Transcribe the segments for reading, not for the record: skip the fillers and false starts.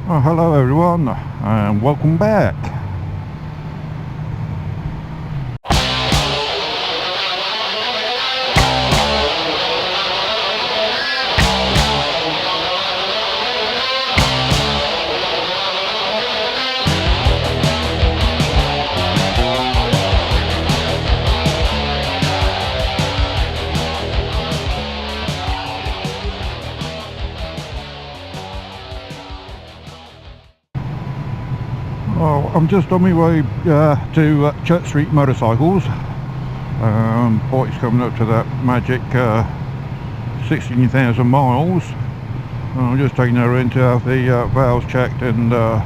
Oh, hello everyone, and welcome back. Well, I'm just on my way to Church Street Motorcycles. Bike's coming up to that magic 16,000 miles. I'm just taking her in to have the valves checked and a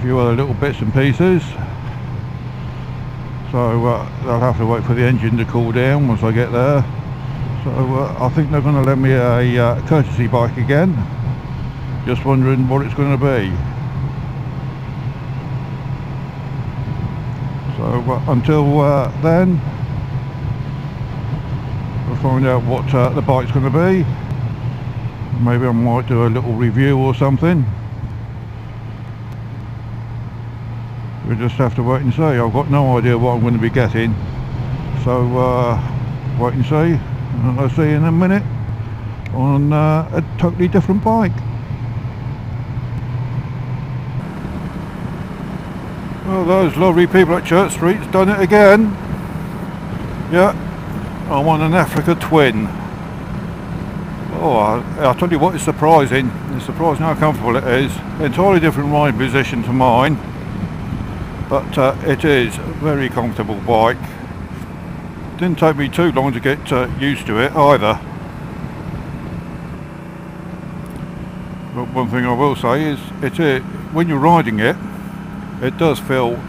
few other little bits and pieces. So they'll have to wait for the engine to cool down once I get there. So I think they're going to lend me a courtesy bike again. Just wondering what it's going to be. So until then, we'll find out what the bike's going to be. Maybe I might do a little review or something. We'll just have to wait and see. I've got no idea what I'm going to be getting. So wait and see. I'll see you in a minute on a totally different bike. Well, those lovely people at Church Street's done it again. Yeah, I'm on an Africa Twin. Oh, I'll tell you what, it's surprising. It's surprising how comfortable it is. Entirely different riding position to mine, but it is a very comfortable bike. Didn't take me too long to get used to it either. But one thing I will say is, when you're riding it, it does feel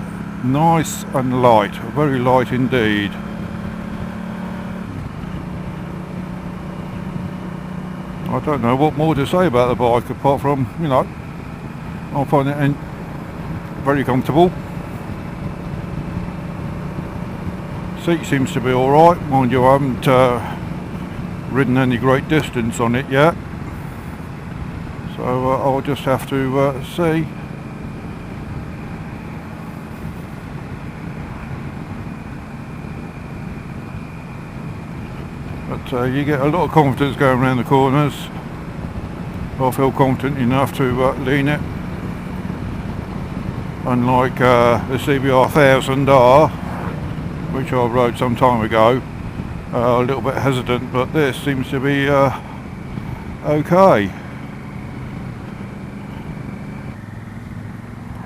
nice and light, very light indeed. I don't know what more to say about the bike apart from, you know, I find it very comfortable. Seat seems to be alright, mind you I haven't ridden any great distance on it yet. So I'll just have to see. But you get a lot of confidence going around the corners. I feel confident enough to lean it. Unlike the CBR650f, which I rode some time ago, a little bit hesitant, but this seems to be okay.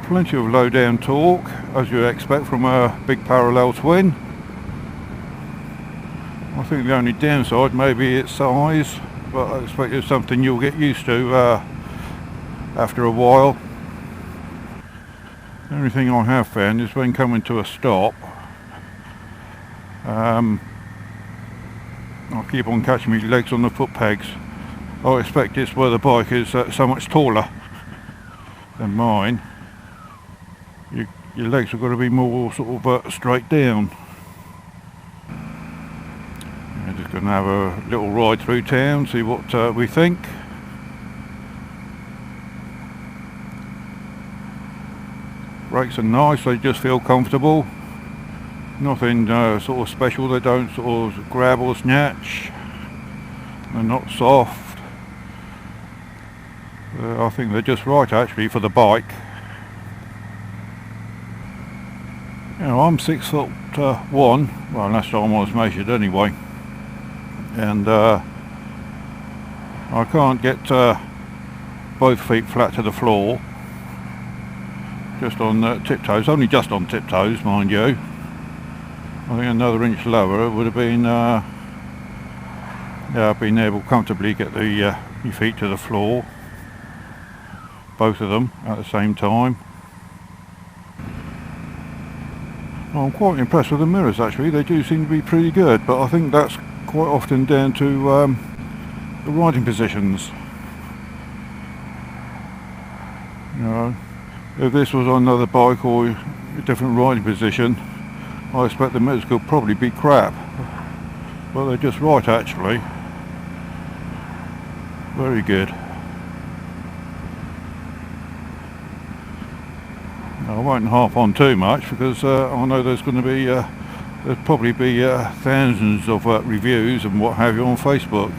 Plenty of low down torque, as you expect from a big parallel twin. I think the only downside may be its size, but I expect it's something you'll get used to after a while. The only thing I have found is when coming to a stop, I keep on catching my legs on the foot pegs. I expect it's where the bike is so much taller than mine. Your legs have got to be more sort of straight down. Just going to have a little ride through town, see what we think. Brakes are nice, they just feel comfortable. Nothing sort of special, they don't sort of grab or snatch. They're not soft. I think they're just right actually for the bike. You know, I'm 6'1", well last time I was measured anyway. And I can't get both feet flat to the floor, just on tiptoes, only just on tiptoes mind you. I think another inch lower would have been been able to comfortably get the your feet to the floor, both of them at the same time. Well, I'm quite impressed with the mirrors actually, they do seem to be pretty good, but I think that's quite often down to the riding positions. You know, if this was on another bike or a different riding position, I expect the mirrors could probably be crap, but they're just right actually. Very good. I won't harp on too much because I know there's going to be there'll probably be thousands of reviews and what have you on Facebook,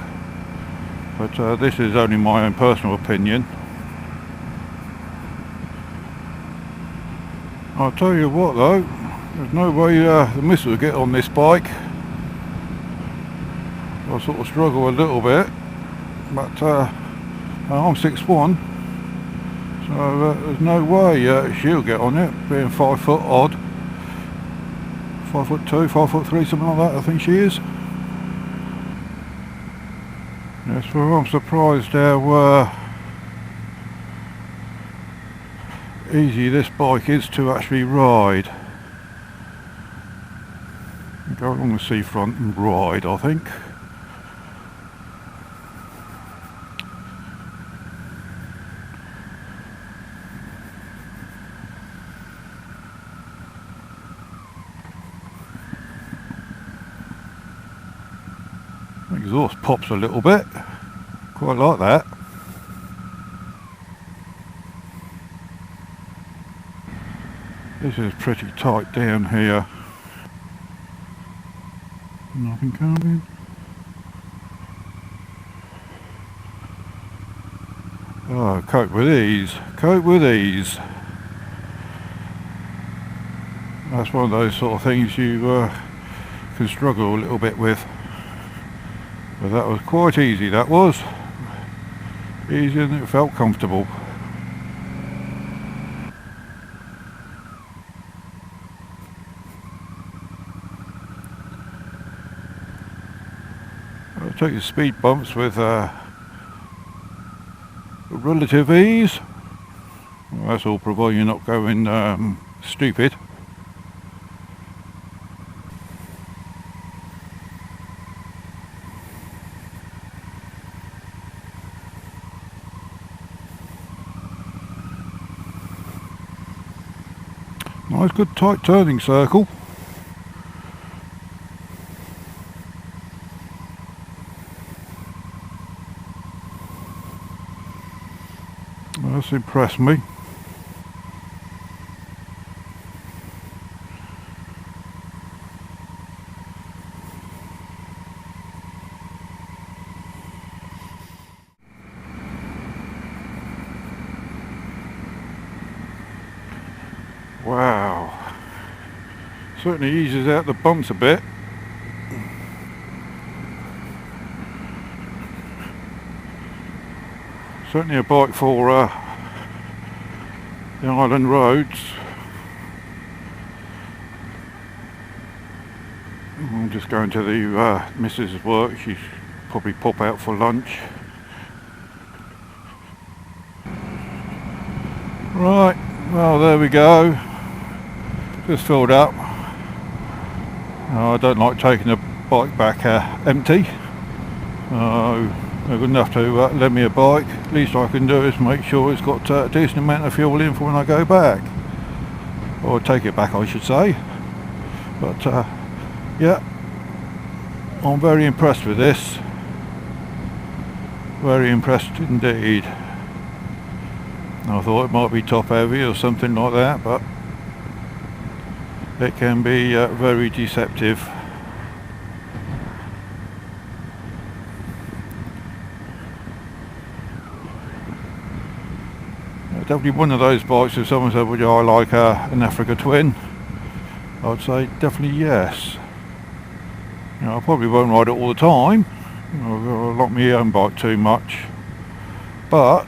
but this is only my own personal opinion. I'll tell you what though, there's no way the missus will get on this bike. I sort of struggle a little bit, but I'm 6'1", so there's no way she'll get on it, being 5 foot odd. 5'2", 5'3", something like that, I think she is. Yes, well, I'm surprised how easy this bike is to actually ride. Go along the seafront and ride, I think. The exhaust pops a little bit, quite like that. This is pretty tight down here. Nothing coming. Oh, cope with ease, cope with ease. That's one of those sort of things you can struggle a little bit with. But that was quite easy, that was. Easy, and it felt comfortable. I'll take your speed bumps with relative ease. Well, that's all provided you're not going stupid. Nice good tight turning circle. That's impressed me. Wow, certainly eases out the bumps a bit. Certainly a bike for the island roads. I'm just going to the missus' work. She's probably pop out for lunch. Right, well there we go. Just filled up. I don't like taking the bike back empty. They're good enough to lend me a bike. Least I can do is make sure it's got a decent amount of fuel in for when I go back. Or take it back, I should say. But yeah, I'm very impressed with this. Very impressed indeed. I thought it might be top heavy or something like that, but it can be very deceptive. Definitely one of those bikes. If someone said, would I like an Africa Twin? I'd say definitely yes. You know, I probably won't ride it all the time. You know, I like my own bike too much. But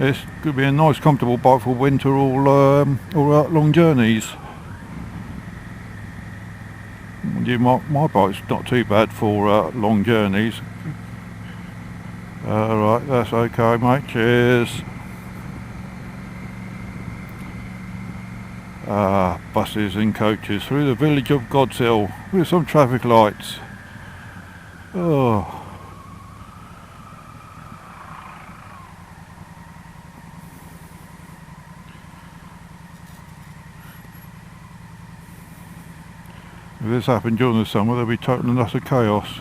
it's going to be a nice comfortable bike for winter or long journeys. My bike's not too bad for long journeys. Right, that's okay mate, cheers. Buses and coaches through the village of Godshill with some traffic lights. Oh. If this happened during the summer, there'd be total and utter chaos.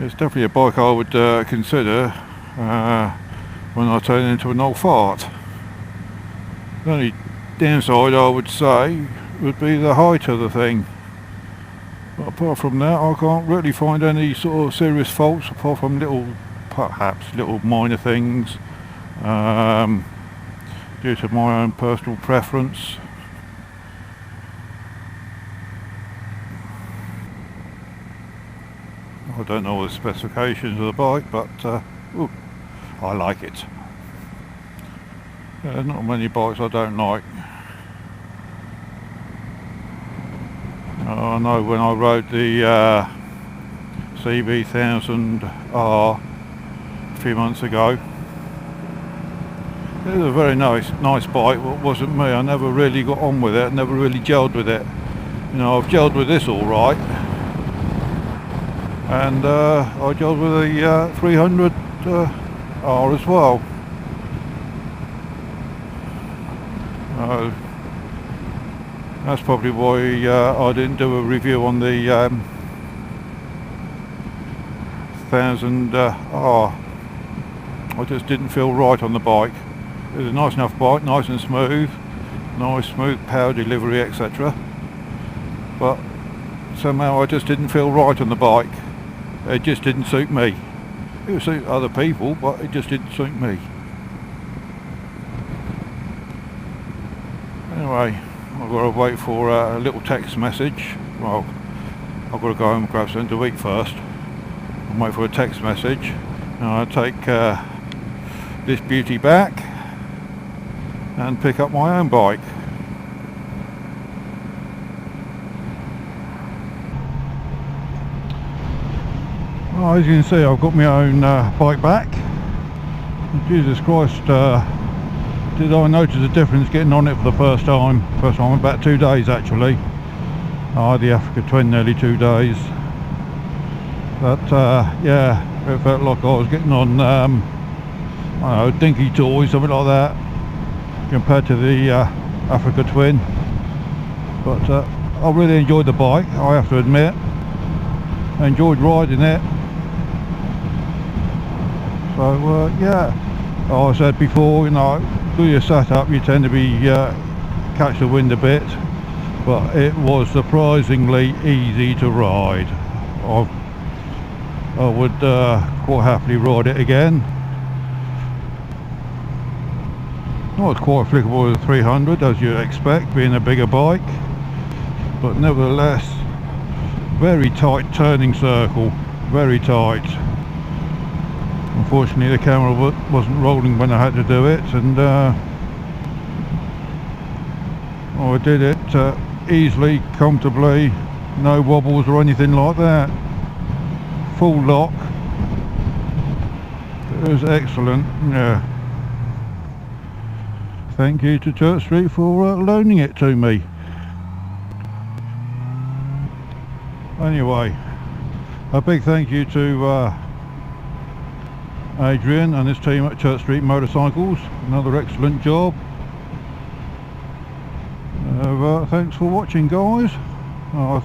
It's definitely a bike I would consider when I turn into an old fart. The only downside I would say would be the height of the thing. But apart from that, I can't really find any sort of serious faults, apart from perhaps little minor things due to my own personal preference. I don't know the specifications of the bike, but I like it. There's not many bikes I don't like. I know when I rode the CBR650f a few months ago, it was a very nice bike, but it wasn't me. I never really got on with it, never really gelled with it. You know, I've gelled with this all right, and I gelled with the 300R as well. That's probably why I didn't do a review on the 1000R. I just didn't feel right on the bike. It was a nice enough bike, nice and smooth, nice smooth power delivery, etc. But somehow I just didn't feel right on the bike. It just didn't suit me. It would suit other people, but it just didn't suit me. Anyway, I've got to wait for a little text message. Well, I've got to go home and grab something to eat first. I'll wait for a text message, and I'll take this beauty back and pick up my own bike. Well, as you can see, I've got my own bike back. Jesus Christ, did I notice a difference getting on it for the first time? About 2 days actually. I had the Africa Twin nearly 2 days. But yeah, it felt like I was getting on, I don't know, dinky toys, something like that, compared to the Africa Twin. But I really enjoyed the bike, I have to admit. I enjoyed riding it. So yeah, like I said before, you know, through your setup you tend to be catch the wind a bit, but it was surprisingly easy to ride. I would quite happily ride it again. Not quite applicable to the 300 as you'd expect, being a bigger bike, but nevertheless very tight turning circle, very tight. Unfortunately the camera wasn't rolling when I had to do it, and I did it easily, comfortably, no wobbles or anything like that. Full lock. It was excellent, yeah. Thank you to Church Street for loaning it to me. Anyway, a big thank you to Adrian and his team at Church Street Motorcycles. Another excellent job. Thanks for watching, guys. I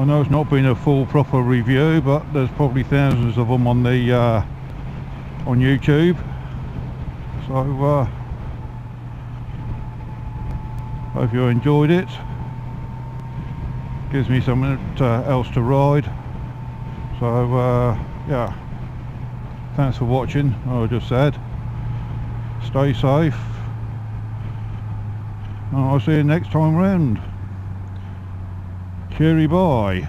know it's not been a full proper review, but there's probably thousands of them on the on YouTube. So hope you enjoyed it. Gives me something else to ride. So yeah, thanks for watching. I just said, stay safe, and I'll see you next time round. Cheery bye.